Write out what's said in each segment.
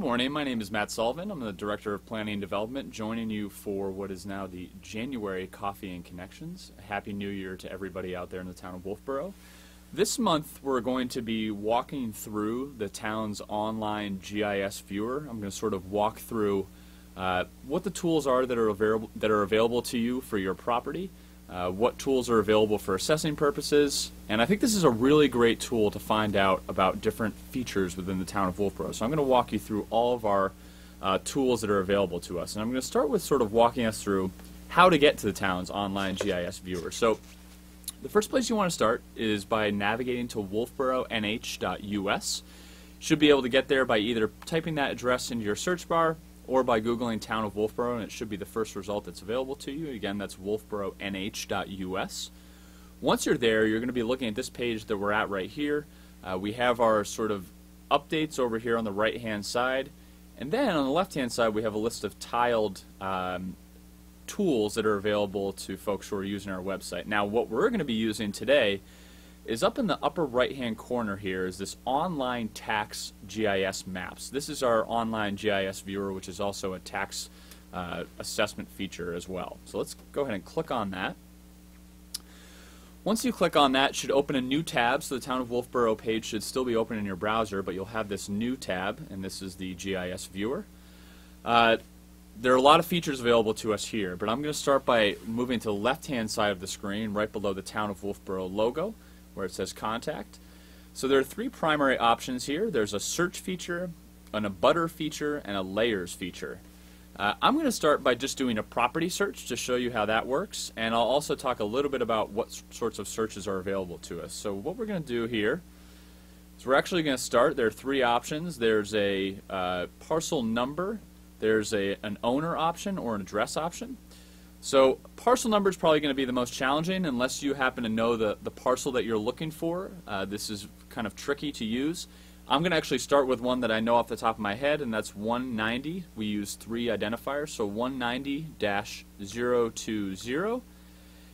morning, my name is Matt Sullivan. I'm the Director of Planning and Development, joining you for what is now the January Coffee and Connections. A Happy New Year to everybody out there in the town of Wolfeboro. This month we're going to be walking through the town's online GIS viewer. I'm going to sort of walk through what the tools are that are available to you for your property, what tools are available for assessing purposes, and I think this is a really great tool to find out about different features within the town of Wolfeboro. So I'm going to walk you through all of our tools that are available to us, and I'm going to start with sort of walking us through how to get to the town's online GIS viewer. So the first place you want to start is by navigating to wolfeboronh.us. You should be able to get there by either typing that address into your search bar or by Googling Town of Wolfeboro, and it should be the first result that's available to you. Again, that's wolfeboronh.us. Once you're there, you're going to be looking at this page that we're at right here. We have our sort of updates over here on the right-hand side, and then on the left-hand side we have a list of tiled tools that are available to folks who are using our website. Now, what we're going to be using today is up in the upper right-hand corner here is this online tax GIS maps. This is our online GIS viewer, which is also a tax assessment feature as well. So let's go ahead and click on that. Once you click on that, it should open a new tab. So the Town of Wolfeboro page should still be open in your browser, but you'll have this new tab, and this is the GIS viewer. There are a lot of features available to us here, but I'm going to start by moving to the left-hand side of the screen, right below the Town of Wolfeboro logo, where it says Contact. So there are three primary options here. There's a search feature, an abutter feature, and a layers feature. I'm going to start by just doing a property search to show you how that works, and I'll also talk a little bit about what sorts of searches are available to us. So what we're going to do here is we're actually going to start. There are three options. There's a parcel number, there's an owner option or an address option. So parcel number is probably going to be the most challenging unless you happen to know the parcel that you're looking for. This is kind of tricky to use. I'm going to actually start with one that I know off the top of my head, and that's 190. We use three identifiers, so 190-020.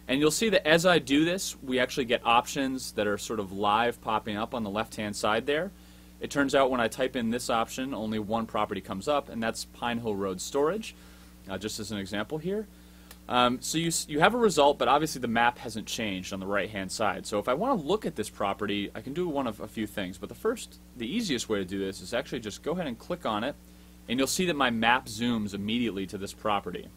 And you'll see that as I do this, we actually get options that are sort of live popping up on the left-hand side there. It turns out when I type in this option, only one property comes up, and that's Pine Hill Road Storage, just as an example here. So you have a result, but obviously the map hasn't changed on the right-hand side. So if I want to look at this property, I can do one of a few things. But the easiest way to do this is actually just go ahead and click on it, and you'll see that my map zooms immediately to this property.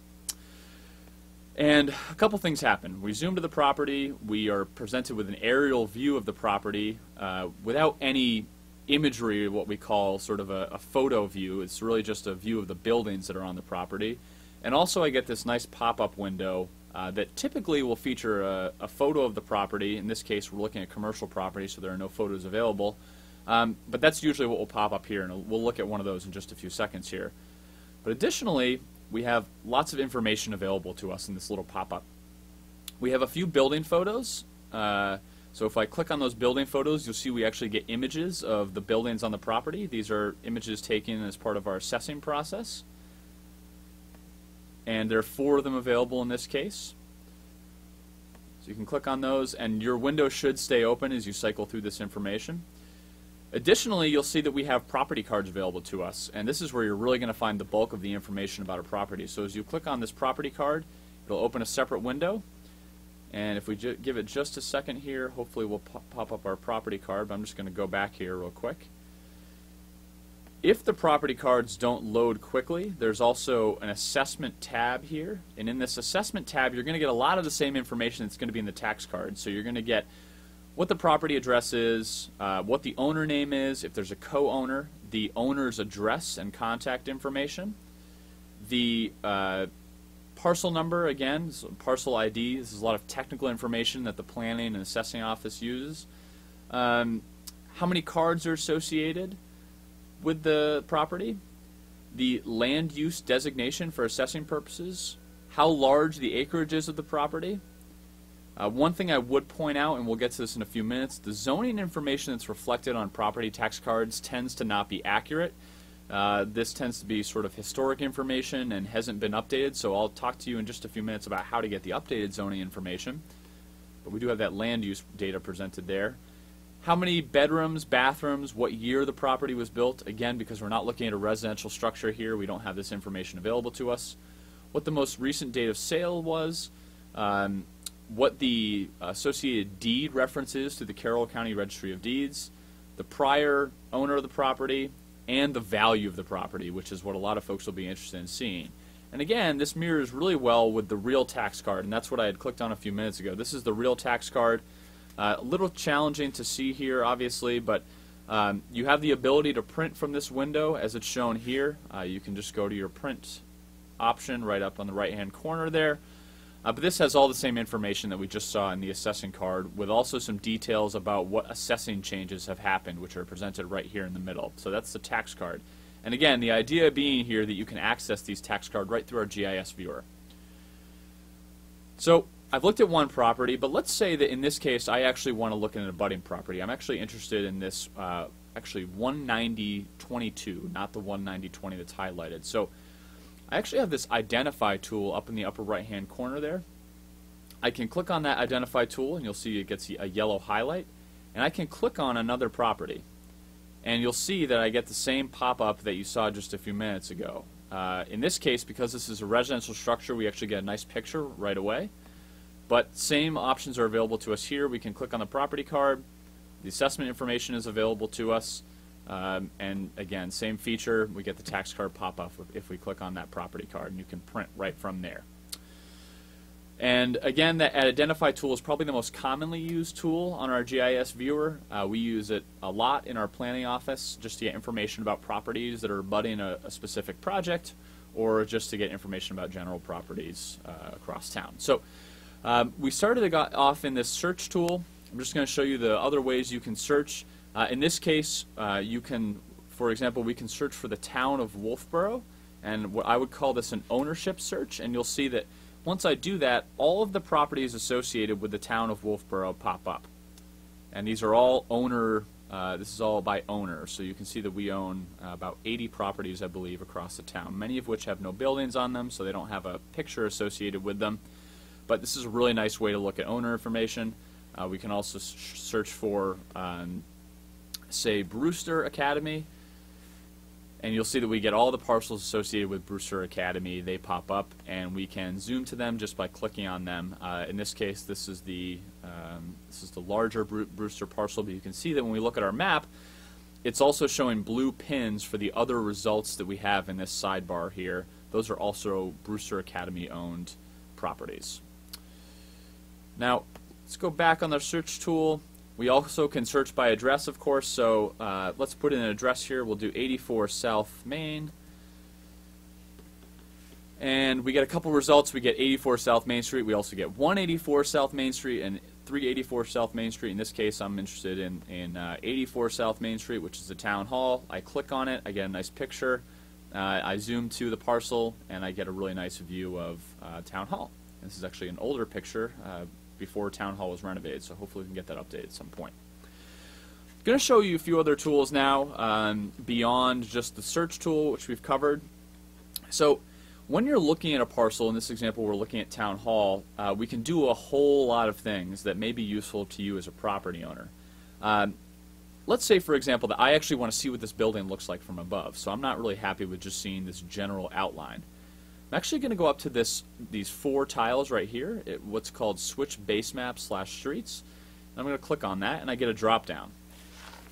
And a couple things happen. We zoom to the property. We are presented with an aerial view of the property without any imagery, what we call sort of a photo view. It's really just a view of the buildings that are on the property. And also I get this nice pop-up window that typically will feature a photo of the property. In this case, we're looking at commercial property, so there are no photos available. But that's usually what will pop up here, and we'll look at one of those in just a few seconds here. But additionally, we have lots of information available to us in this little pop-up. We have a few building photos. So if I click on those building photos, you'll see we actually get images of the buildings on the property. These are images taken as part of our assessing process. And there are 4 of them available in this case. So you can click on those, and your window should stay open as you cycle through this information. Additionally, you'll see that we have property cards available to us, and this is where you're really going to find the bulk of the information about a property. So as you click on this property card, it'll open a separate window, and if we give it just a second here, hopefully we'll pop up our property card, but I'm just going to go back here real quick. If the property cards don't load quickly, there's also an assessment tab here. And in this assessment tab, you're going to get a lot of the same information that's going to be in the tax card. So you're going to get what the property address is, what the owner name is, if there's a co-owner, the owner's address and contact information, the parcel number, again, so parcel ID. This is a lot of technical information that the planning and assessing office uses. How many cards are associated with the property, the land use designation for assessing purposes, how large the acreage is of the property. One thing I would point out, and we'll get to this in a few minutes, the zoning information that's reflected on property tax cards tends to not be accurate. This tends to be sort of historic information and hasn't been updated, so I'll talk to you in just a few minutes about how to get the updated zoning information. But we do have that land use data presented there. how many bedrooms, bathrooms, what year the property was built. Again, because we're not looking at a residential structure here, we don't have this information available to us. What the most recent date of sale was, what the associated deed reference is to the Carroll County Registry of Deeds, the prior owner of the property, and the value of the property, which is what a lot of folks will be interested in seeing. And again, this mirrors really well with the real tax card, and that's what I had clicked on a few minutes ago. This is the real tax card. A little challenging to see here, obviously, but you have the ability to print from this window as it's shown here. You can just go to your print option right up on the right-hand corner there. But this has all the same information that we just saw in the assessing card, with also some details about what assessing changes have happened, which are presented right here in the middle. So that's the tax card. And again, the idea being here that you can access these tax cards right through our GIS viewer. So I've looked at one property, but let's say that in this case I actually want to look at an abutting property. I'm actually interested in this actually 19022, not the 19020 that's highlighted. So I actually have this identify tool up in the upper right hand corner there. I can click on that identify tool and you'll see it gets a yellow highlight, and I can click on another property and you'll see that I get the same pop-up that you saw just a few minutes ago. In this case, because this is a residential structure, we actually get a nice picture right away. But same options are available to us here. We can click on the property card. The assessment information is available to us. And again, same feature. We get the tax card pop up if we click on that property card, and you can print right from there. And again, that identify tool is probably the most commonly used tool on our GIS viewer. We use it a lot in our planning office just to get information about properties that are abutting a specific project, or just to get information about general properties across town. So we started off in this search tool. I'm just going to show you the other ways you can search. In this case, you can, for example, we can search for the town of Wolfeboro, and what I would call this an ownership search, and you'll see that once I do that, all of the properties associated with the town of Wolfeboro pop up. And these are all owner, this is all by owner, so you can see that we own about 80 properties, I believe, across the town, many of which have no buildings on them, so they don't have a picture associated with them. But this is a really nice way to look at owner information. We can also search for, say, Brewster Academy, and you'll see that we get all the parcels associated with Brewster Academy. They pop up, and we can zoom to them just by clicking on them. In this case, this is the larger Brewster parcel, but you can see that when we look at our map, it's also showing blue pins for the other results that we have in this sidebar here. Those are also Brewster Academy-owned properties. Now, let's go back on the search tool. We also can search by address, of course, so let's put in an address here. We'll do 84 South Main. And we get a couple results. We get 84 South Main Street. We also get 184 South Main Street and 384 South Main Street. In this case, I'm interested in 84 South Main Street, which is the town hall. I click on it. I get a nice picture. I zoom to the parcel, and I get a really nice view of town hall. This is actually an older picture before town hall was renovated, so hopefully we can get that updated at some point. I'm going to show you a few other tools now beyond just the search tool, which we've covered. So when you're looking at a parcel, in this example we're looking at town hall, we can do a whole lot of things that may be useful to you as a property owner. Let's say, for example, that I actually want to see what this building looks like from above, so I'm not really happy with just seeing this general outline. I'm actually going to go up to these four tiles right here, what's called Switch Base Map / Streets. I'm going to click on that, and I get a drop-down.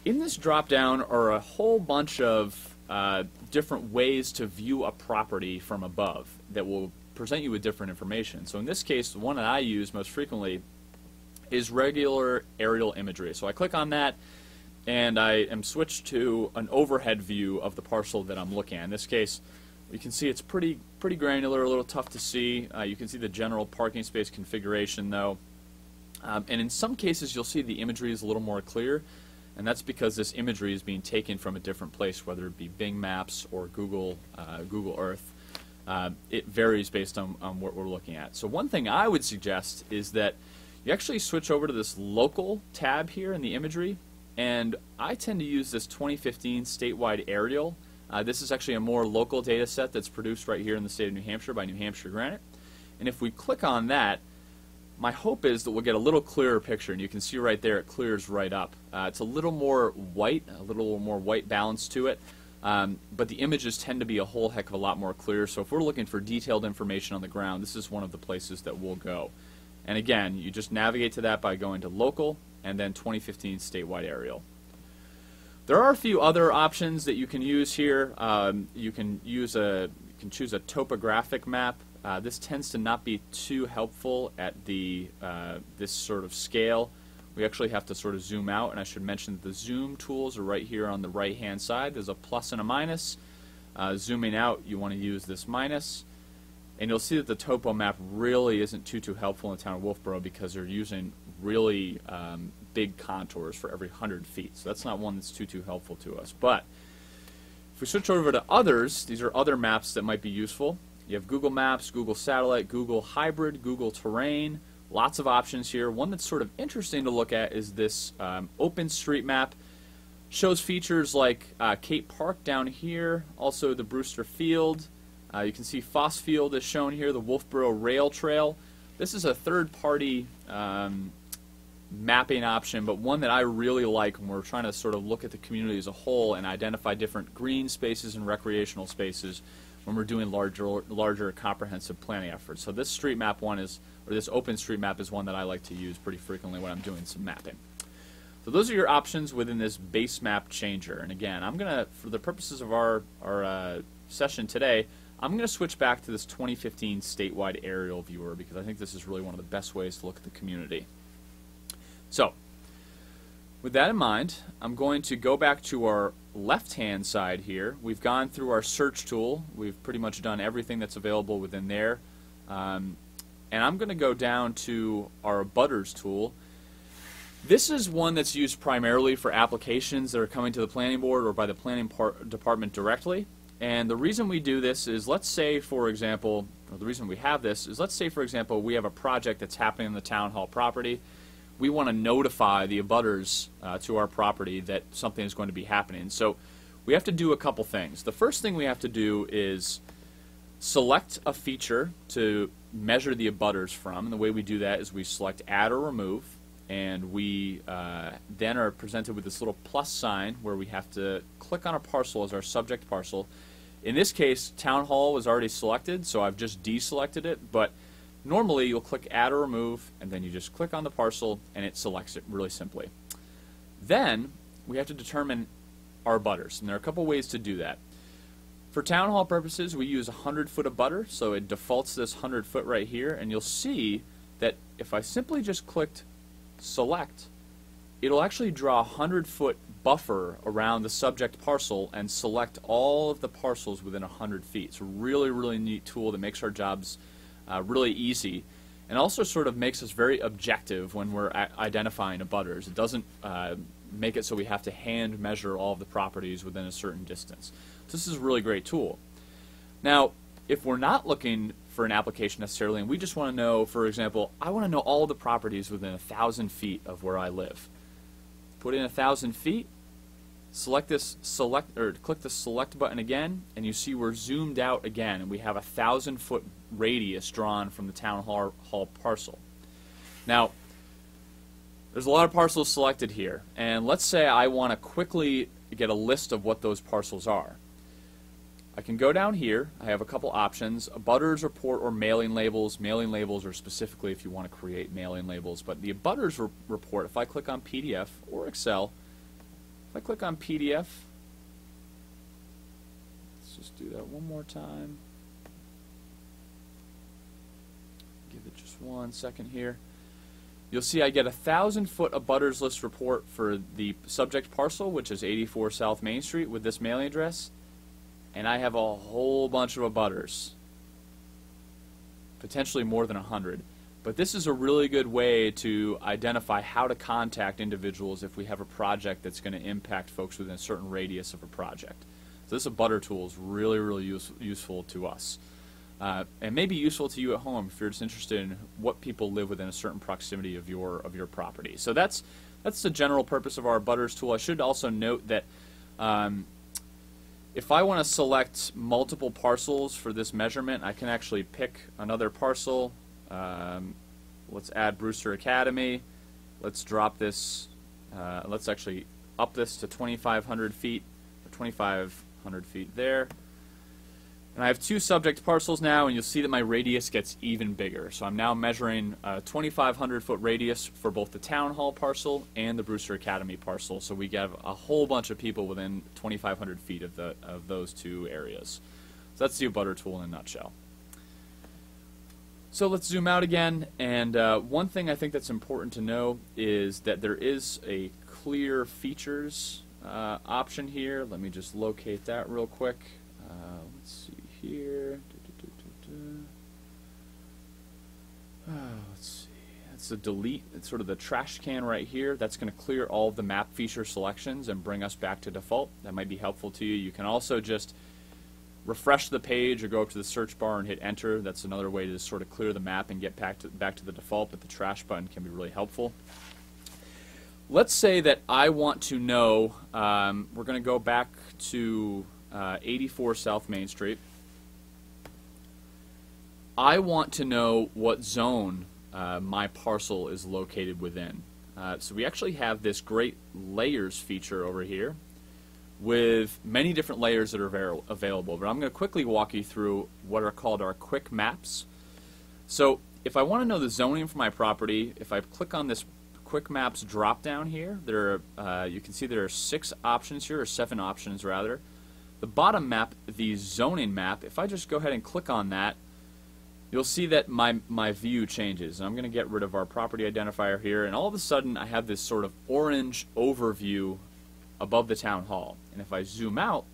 In this drop-down are a whole bunch of different ways to view a property from above that will present you with different information. So in this case, the one that I use most frequently is regular aerial imagery. So I click on that, and I am switched to an overhead view of the parcel that I'm looking at. In this case, you can see it's pretty granular, a little tough to see. You can see the general parking space configuration, though. And in some cases, you'll see the imagery is a little more clear, and that's because this imagery is being taken from a different place, whether it be Bing Maps or Google Earth. It varies based on what we're looking at. So one thing I would suggest is that you actually switch over to this local tab here in the imagery, and I tend to use this 2015 statewide aerial. This is actually a more local data set that's produced right here in the state of New Hampshire by New Hampshire Granite. And if we click on that, my hope is that we'll get a little clearer picture, and you can see right there it clears right up. It's a little more white balance to it, but the images tend to be a whole heck of a lot more clear. So if we're looking for detailed information on the ground, this is one of the places that we'll go. And again, you just navigate to that by going to Local and then 2015 Statewide Aerial. There are a few other options that you can use here. You can choose a topographic map. This tends to not be too helpful at this sort of scale. We actually have to sort of zoom out, and I should mention that the zoom tools are right here on the right hand side. There's a plus and a minus. Zooming out, you want to use this minus, and you'll see that the topo map really isn't too helpful in the town of Wolfeboro because they're using really big contours for every 100 feet. So that's not one that's too helpful to us. But if we switch over to others, these are other maps that might be useful. You have Google Maps, Google Satellite, Google Hybrid, Google Terrain. Lots of options here. One that's sort of interesting to look at is this OpenStreetMap. Shows features like Cape Park down here, also the Brewster Field. You can see Foss Field is shown here, the Wolfeboro Rail Trail. This is a third-party mapping option, but one that I really like when we're trying to sort of look at the community as a whole and identify different green spaces and recreational spaces when we're doing larger comprehensive planning efforts. So this street map one is, or this OpenStreetMap is one that I like to use pretty frequently when I'm doing some mapping. So those are your options within this base map changer. And again, I'm going to, for the purposes of our session today, I'm going to switch back to this 2015 statewide aerial viewer because I think this is really one of the best ways to look at the community. So, with that in mind, I'm going to go back to our left-hand side here. We've gone through our search tool. We've pretty much done everything that's available within there. And I'm going to go down to our Butters tool. This is one that's used primarily for applications that are coming to the planning board or by the planning department directly. And the reason we do this is, let's say, for example, or the reason we have this is, let's say, for example, we have a project that's happening on the town hall property. We want to notify the abutters to our property that something is going to be happening. So we have to do a couple things. The first thing we have to do is select a feature to measure the abutters from. And the way we do that is we select Add or Remove. And we then are presented with this little plus sign where we have to click on a parcel as our subject parcel. In this case, Town Hall was already selected, so I've just deselected it. But normally, you'll click Add or Remove, and then you just click on the parcel, and it selects it really simply. Then, we have to determine our abutters, and there are a couple ways to do that. For Town Hall purposes, we use 100-foot abutter, so it defaults this 100-foot right here, and you'll see that if I simply just clicked Select, it'll actually draw a 100-foot buffer around the subject parcel and select all of the parcels within 100 feet. It's a really neat tool that makes our jobs really easy, and also sort of makes us very objective when we're identifying abutters. It doesn't make it so we have to hand measure all of the properties within a certain distance. So this is a really great tool. Now, if we're not looking for an application necessarily, and we just want to know, for example, I want to know all the properties within 1,000 feet of where I live. Put in 1,000 feet, click the select button again, and you see we're zoomed out again, and we have a 1,000-foot radius drawn from the town hall parcel. Now, there's a lot of parcels selected here, and let's say I want to quickly get a list of what those parcels are. I can go down here. I have a couple options: abutters report or mailing labels. Mailing labels are specifically if you want to create mailing labels, but the abutters report, if I click on PDF or Excel, if I click on PDF, let's just do that one more time. Give it just 1 second here. You'll see I get a 1,000-foot abutters list report for the subject parcel, which is 84 South Main Street with this mailing address. And I have a whole bunch of abutters, potentially more than 100. But this is a really good way to identify how to contact individuals if we have a project that's going to impact folks within a certain radius of a project. So this abutter tool is really useful to us. And may be useful to you at home if you're just interested in what people live within a certain proximity of your property. So that's the general purpose of our abutters tool. I should also note that if I want to select multiple parcels for this measurement, I can actually pick another parcel, let's add Brewster Academy. Let's drop this, let's actually up this to 2,500 feet, or 2,500 feet there. And I have two subject parcels now, and you'll see that my radius gets even bigger. So I'm now measuring a 2,500 foot radius for both the Town Hall parcel and the Brewster Academy parcel. So we get a whole bunch of people within 2,500 feet of those two areas. So that's the abutter tool in a nutshell. So let's zoom out again, and one thing I think that's important to know is that there is a clear features option here. Let me just locate that real quick. Let's see here. Let's see. That's the delete. It's sort of the trash can right here. That's going to clear all of the map feature selections and bring us back to default. That might be helpful to you. You can also just refresh the page or go up to the search bar and hit enter. That's another way to just sort of clear the map and get back to the default, but the trash button can be really helpful. Let's say that I want to know, we're going to go back to 84 South Main Street. I want to know what zone my parcel is located within. So we actually have this great layers feature over here with many different layers that are available. But I'm going to quickly walk you through what are called our quick maps. So if I want to know the zoning for my property, if I click on this quick maps drop down here, there are, you can see there are 6 options here, or 7 options rather. The bottom map, the zoning map, if I just go ahead and click on that, you'll see that my view changes. And I'm going to get rid of our property identifier here, and all of a sudden I have this sort of orange overview above the town hall. And if I zoom out,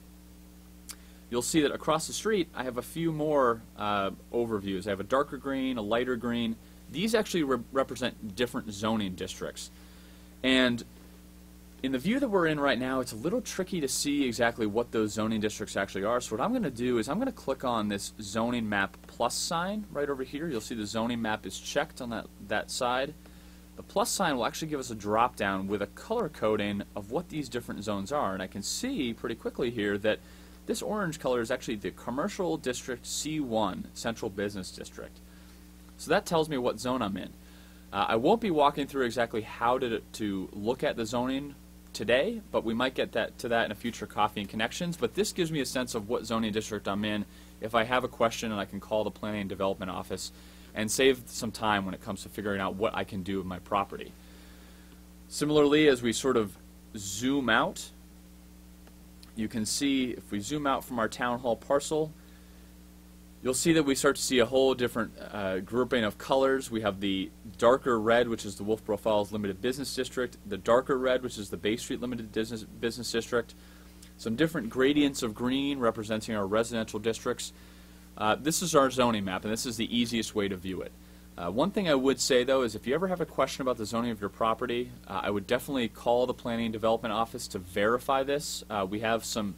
you'll see that across the street I have a few more overviews. I have a darker green, a lighter green. These actually represent different zoning districts. And in the view that we're in right now, it's a little tricky to see exactly what those zoning districts actually are. So what I'm going to do is I'm going to click on this zoning map plus sign right over here. You'll see the zoning map is checked on that side. The plus sign will actually give us a drop down with a color coding of what these different zones are. And I can see pretty quickly here that this orange color is actually the Commercial District C1, Central Business District. So that tells me what zone I'm in. I won't be walking through exactly how to look at the zoning today, but we might get to that in a future Coffee and Connections. But this gives me a sense of what zoning district I'm in if I have a question, and I can call the Planning and Development Office and save some time when it comes to figuring out what I can do with my property. Similarly, as we sort of zoom out, you can see if we zoom out from our town hall parcel, you'll see that we start to see a whole different grouping of colors. We have the darker red, which is the Wolfeboro Falls Limited Business District, the darker red, which is the Bay Street Limited Business District, some different gradients of green representing our residential districts. This is our zoning map, and this is the easiest way to view it. One thing I would say, though, is if you ever have a question about the zoning of your property, I would definitely call the Planning and Development Office to verify this. We have some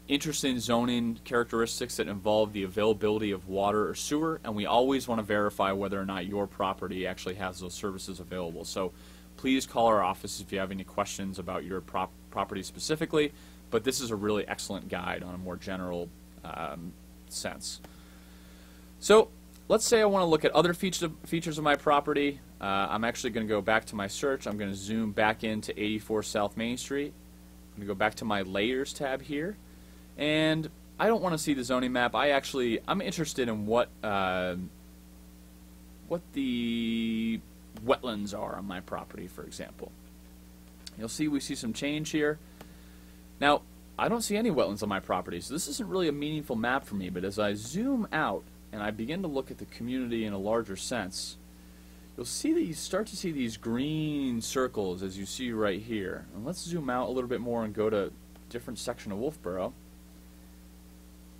interesting zoning characteristics that involve the availability of water or sewer, and we always want to verify whether or not your property actually has those services available. So please call our office if you have any questions about your property specifically, but this is a really excellent guide on a more general sense. So let's say I want to look at other features of my property. I'm actually going to go back to my search. I'm going to zoom back into 84 South Main Street. I'm going to go back to my Layers tab here, and I don't want to see the zoning map. I'm interested in what the wetlands are on my property, for example. You'll see we see some change here. Now, I don't see any wetlands on my property, so this isn't really a meaningful map for me, but as I zoom out and I begin to look at the community in a larger sense, you'll see that you start to see these green circles as you see right here. And let's zoom out a little bit more and go to a different section of Wolfeboro.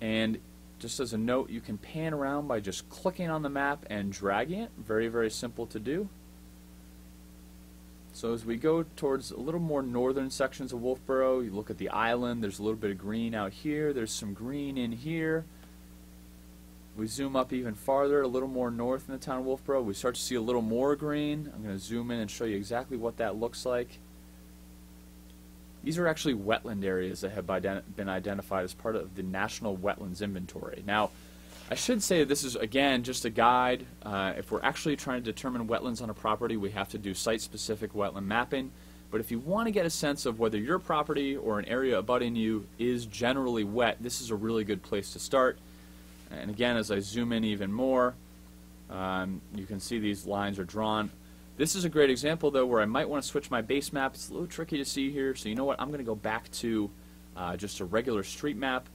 And just as a note, you can pan around by just clicking on the map and dragging it. Very, very simple to do. So as we go towards a little more northern sections of Wolfeboro, you look at the island, there's a little bit of green out here, there's some green in here. We zoom up even farther, a little more north in the town of Wolfeboro, we start to see a little more green. I'm going to zoom in and show you exactly what that looks like. These are actually wetland areas that have been identified as part of the National Wetlands Inventory. Now, I should say that this is, again, just a guide. If we're actually trying to determine wetlands on a property, we have to do site-specific wetland mapping. But if you want to get a sense of whether your property or an area abutting you is generally wet, this is a really good place to start. And again, as I zoom in even more, you can see these lines are drawn. This is a great example, though, where I might want to switch my base map. It's a little tricky to see here, so you know what? I'm going to go back to just a regular street map.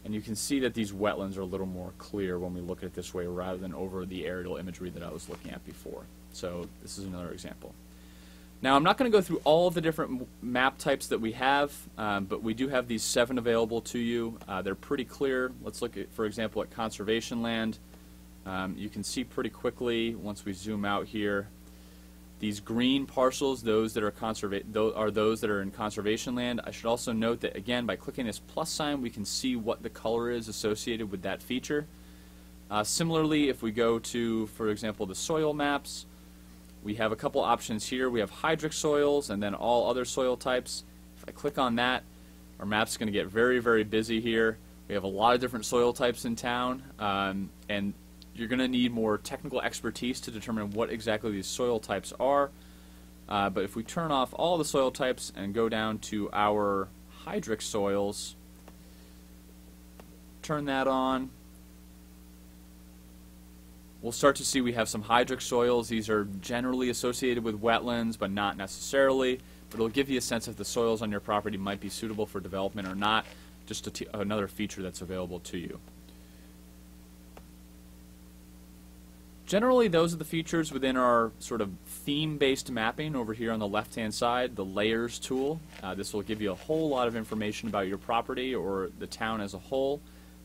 And you can see that these wetlands are a little more clear when we look at it this way rather than over the aerial imagery that I was looking at before. So this is another example. Now, I'm not going to go through all of the different map types that we have, but we do have these 7 available to you. They're pretty clear. Let's look at, for example, at conservation land. You can see pretty quickly once we zoom out here. These green parcels, those that are those that are in conservation land. I should also note that, again, by clicking this plus sign, we can see what the color is associated with that feature. Similarly, if we go to, for example, the soil maps, we have a couple options here. We have hydric soils and then all other soil types. If I click on that, our map's going to get very, very busy here. We have a lot of different soil types in town, and you're going to need more technical expertise to determine what exactly these soil types are. But if we turn off all the soil types and go down to our hydric soils, turn that on, we'll start to see we have some hydric soils. These are generally associated with wetlands, but not necessarily. But it'll give you a sense if the soils on your property might be suitable for development or not. Just another feature that's available to you. Generally, those are the features within our sort of theme-based mapping over here on the left-hand side, the Layers tool. This will give you a whole lot of information about your property or the town as a whole.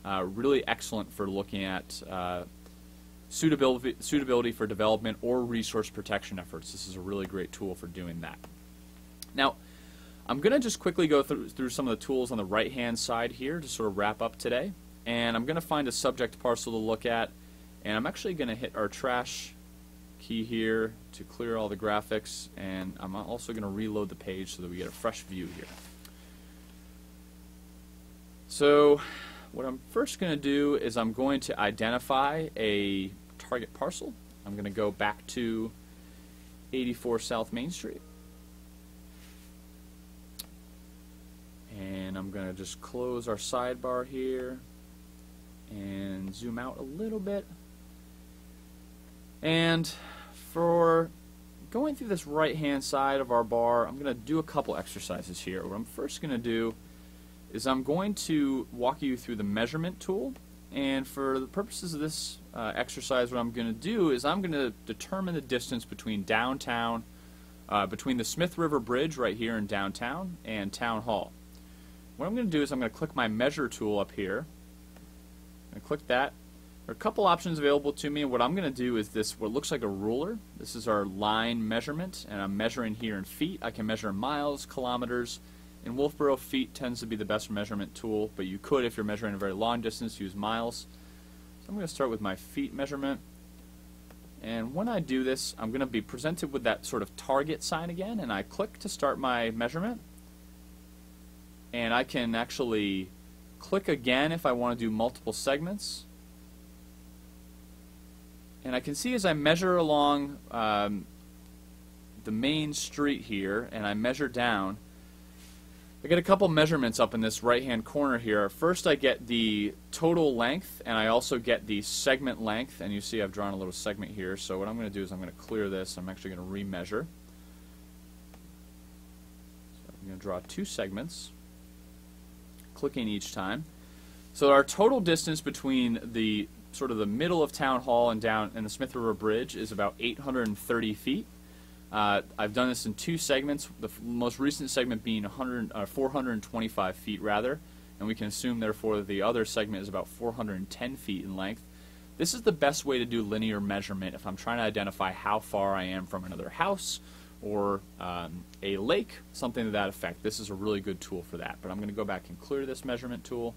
Really excellent for looking at suitability for development or resource protection efforts. This is a really great tool for doing that. Now, I'm going to just quickly go through some of the tools on the right-hand side here to sort of wrap up today. And I'm going to find a subject parcel to look at. And I'm actually going to hit our trash key here to clear all the graphics, and I'm also going to reload the page so that we get a fresh view here. So what I'm first going to do is I'm going to identify a target parcel. I'm going to go back to 84 South Main Street. And I'm going to just close our sidebar here and zoom out a little bit. And for going through this right-hand side of our bar, I'm going to do a couple exercises here. What I'm first going to do is I'm going to walk you through the measurement tool. And for the purposes of this exercise, what I'm going to do is I'm going to determine the distance between downtown, between the Smith River Bridge right here in downtown and Town Hall. What I'm going to do is I'm going to click my measure tool up here. I'm going to click that. There are a couple options available to me, and what I'm going to do is this, what looks like a ruler. This is our line measurement, and I'm measuring here in feet. I can measure in miles, kilometers. In Wolfeboro, feet tends to be the best measurement tool, but you could, if you're measuring a very long distance, use miles. So I'm going to start with my feet measurement. And when I do this, I'm going to be presented with that sort of target sign again, and I click to start my measurement. And I can actually click again if I want to do multiple segments. And I can see as I measure along the main street here, and I measure down, I get a couple measurements up in this right-hand corner here. First, I get the total length, and I also get the segment length. And you see I've drawn a little segment here. So what I'm going to do is I'm going to clear this. I'm actually going to remeasure. So I'm going to draw 2 segments, clicking each time. So our total distance between the sort of the middle of Town Hall and down in the Smith River Bridge is about 830 feet. I've done this in 2 segments, the most recent segment being 425 feet rather, and we can assume therefore that the other segment is about 410 feet in length. This is the best way to do linear measurement if I'm trying to identify how far I am from another house or a lake, something to that effect. This is a really good tool for that, but I'm going to go back and clear this measurement tool.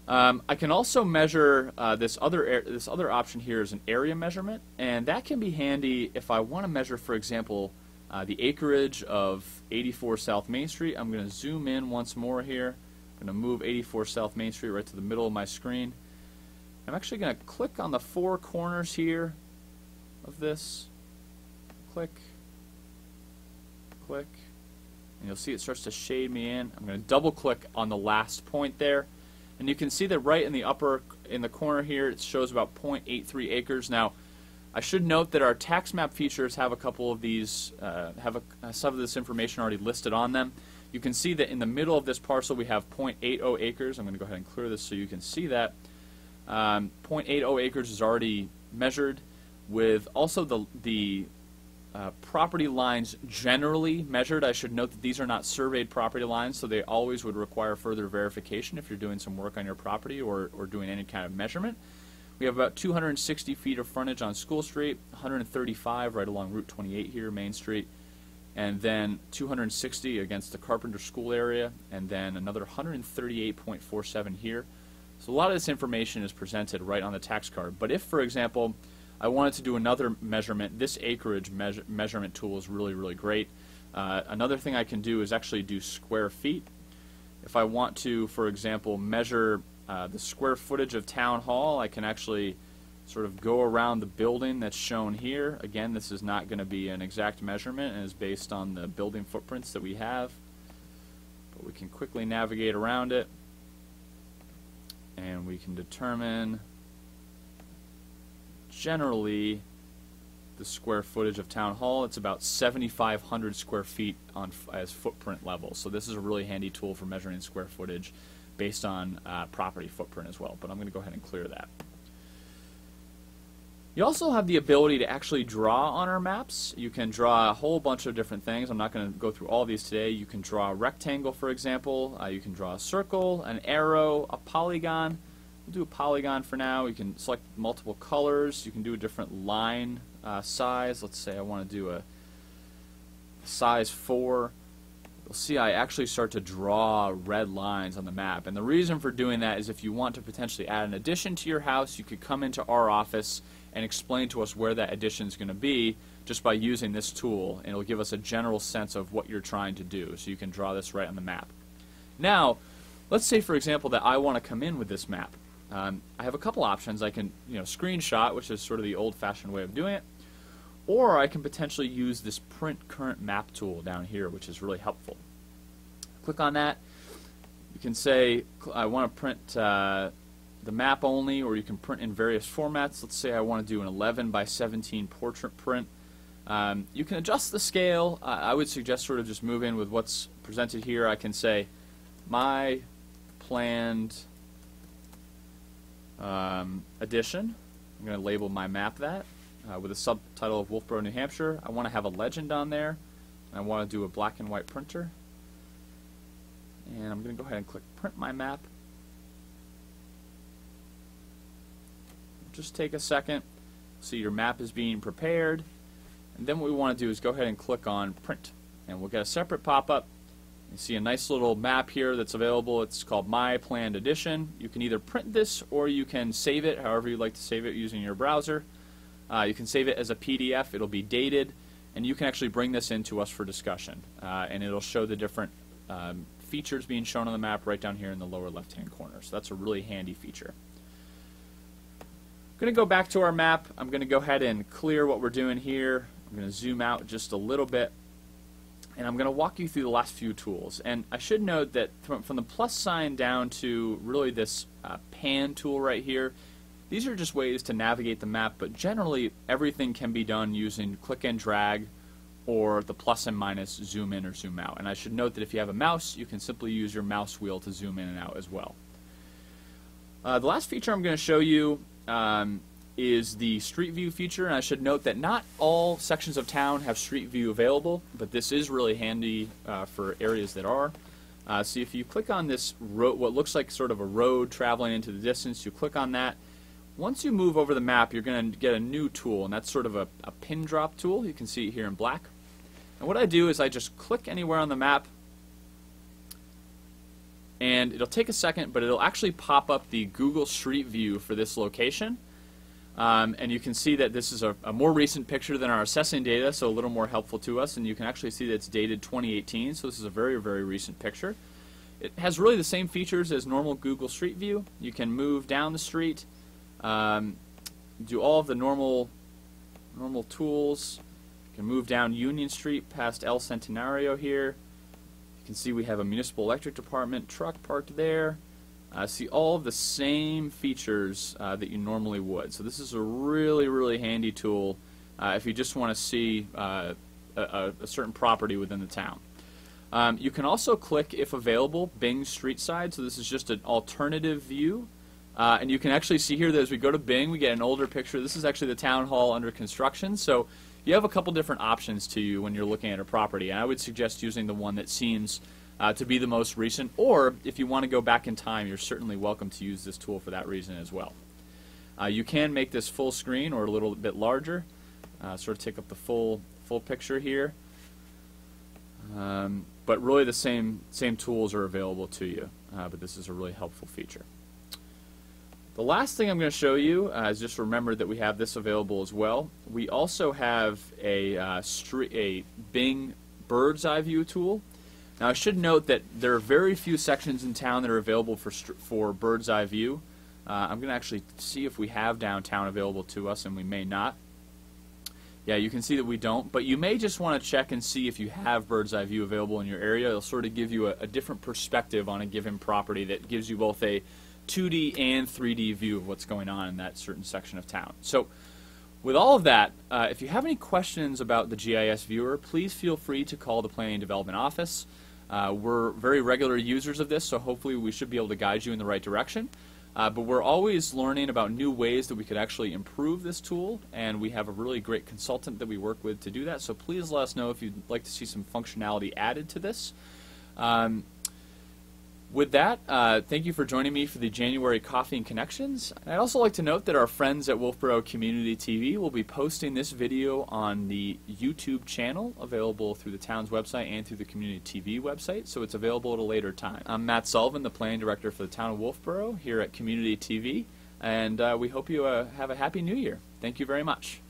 I can also measure this other option here is an area measurement, and that can be handy if I want to measure, for example, the acreage of 84 South Main Street. I'm going to zoom in once more here. I'm going to move 84 South Main Street right to the middle of my screen. I'm actually going to click on the four corners here of this. Click, click, and you'll see it starts to shade me in. I'm going to double click on the last point there, and you can see that right in the corner here it shows about 0.83 acres. Now I should note that our tax map features have a couple of these, some of this information already listed on them. You can see that in the middle of this parcel we have 0.80 acres. I'm going to go ahead and clear this so you can see that. 0.80 acres is already measured, with also the property lines generally measured. I should note that these are not surveyed property lines, so they always would require further verification if you're doing some work on your property or doing any kind of measurement. We have about 260 feet of frontage on School Street, 135 right along Route 28 here, Main Street, and then 260 against the Carpenter School area, and then another 138.47 here. So a lot of this information is presented right on the tax card. But if, for example, I wanted to do another measurement, this acreage measurement tool is really, really great. Another thing I can do is actually do square feet. If I want to, for example, measure the square footage of Town Hall, I can actually sort of go around the building that's shown here. Again, this is not going to be an exact measurement and is based on the building footprints that we have. But we can quickly navigate around it, and we can determine generally the square footage of Town Hall. It's about 7,500 square feet as footprint level. So this is a really handy tool for measuring square footage based on property footprint as well. But I'm going to go ahead and clear that. You also have the ability to actually draw on our maps. You can draw a whole bunch of different things. I'm not going to go through all these today. You can draw a rectangle, for example. You can draw a circle, an arrow, a polygon. We'll do a polygon for now. You can select multiple colors. You can do a different line size. Let's say I want to do a size 4. You'll see I actually start to draw red lines on the map. And the reason for doing that is if you want to potentially add an addition to your house, you could come into our office and explain to us where that addition is going to be just by using this tool, and it'll give us a general sense of what you're trying to do. So you can draw this right on the map. Now, let's say, for example, that I want to come in with this map. I have a couple options. I can, screenshot, which is sort of the old-fashioned way of doing it, or I can potentially use this Print Current Map tool down here, which is really helpful. Click on that. You can say, I want to print the map only, or you can print in various formats. Let's say I want to do an 11 by 17 portrait print. You can adjust the scale. I would suggest sort of just move in with what's presented here. I can say my planned edition. I'm going to label my map that with a subtitle of Wolfeboro, New Hampshire. I want to have a legend on there. I want to do a black and white printer. And I'm going to go ahead and click Print My Map. Just take a second. See your map is being prepared. And then what we want to do is go ahead and click on Print. And we'll get a separate pop-up. You see a nice little map here that's available. It's called My Planned Edition. You can either print this or you can save it, however you'd like to save it using your browser. You can save it as a PDF. It'll be dated. And you can actually bring this in to us for discussion. And it'll show the different features being shown on the map right down here in the lower left-hand corner. So that's a really handy feature. I'm going to go back to our map. I'm going to go ahead and clear what we're doing here. I'm going to zoom out just a little bit. And I'm going to walk you through the last few tools. And I should note that from the plus sign down to really this pan tool right here, these are just ways to navigate the map, but generally everything can be done using click and drag or the plus and minus zoom in or zoom out. And I should note that if you have a mouse, you can simply use your mouse wheel to zoom in and out as well. The last feature I'm going to show you is the Street View feature, and I should note that not all sections of town have Street View available, but this is really handy for areas that are. So if you click on this road, what looks like sort of a road traveling into the distance, you click on that. Once you move over the map, you're going to get a new tool, and that's sort of a pin drop tool. You can see it here in black. And what I do is I just click anywhere on the map, and it'll take a second, but it'll actually pop up the Google Street View for this location. And you can see that this is a more recent picture than our assessing data, so a little more helpful to us. And you can actually see that it's dated 2018, so this is a very, very recent picture. It has really the same features as normal Google Street View. You can move down the street. Do all of the normal tools. You can move down Union Street past El Centenario here. You can see we have a municipal electric department truck parked there. See all of the same features that you normally would. So this is a really handy tool if you just want to see a certain property within the town. You can also click, if available, Bing Street Side. So this is just an alternative view. And you can actually see here that as we go to Bing, we get an older picture. This is actually the town hall under construction. So you have a couple different options to you when you're looking at a property. And I would suggest using the one that seems to be the most recent. Or if you want to go back in time, you're certainly welcome to use this tool for that reason as well. You can make this full screen or a little bit larger. Sort of take up the full picture here. But really the same tools are available to you. But this is a really helpful feature. The last thing I'm going to show you is just remember that we have this available as well. We also have a Bing bird's eye view tool. Now I should note that there are very few sections in town that are available for bird's eye view. I'm going to actually see if we have downtown available to us, and we may not. Yeah, you can see that we don't, but you may just want to check and see if you have bird's eye view available in your area. It'll sort of give you a different perspective on a given property that gives you both a 2D and 3D view of what's going on in that certain section of town. So with all of that, if you have any questions about the GIS viewer, please feel free to call the Planning and Development Office. We're very regular users of this, so hopefully we should be able to guide you in the right direction. But we're always learning about new ways that we could actually improve this tool, and we have a really great consultant that we work with to do that. So please let us know if you'd like to see some functionality added to this. With that, thank you for joining me for the January Coffee and Connections. I'd also like to note that our friends at Wolfeboro Community TV will be posting this video on the YouTube channel, available through the town's website and through the Community TV website, so it's available at a later time. I'm Matt Sullivan, the Planning Director for the town of Wolfeboro here at Community TV, and we hope you have a happy New Year. Thank you very much.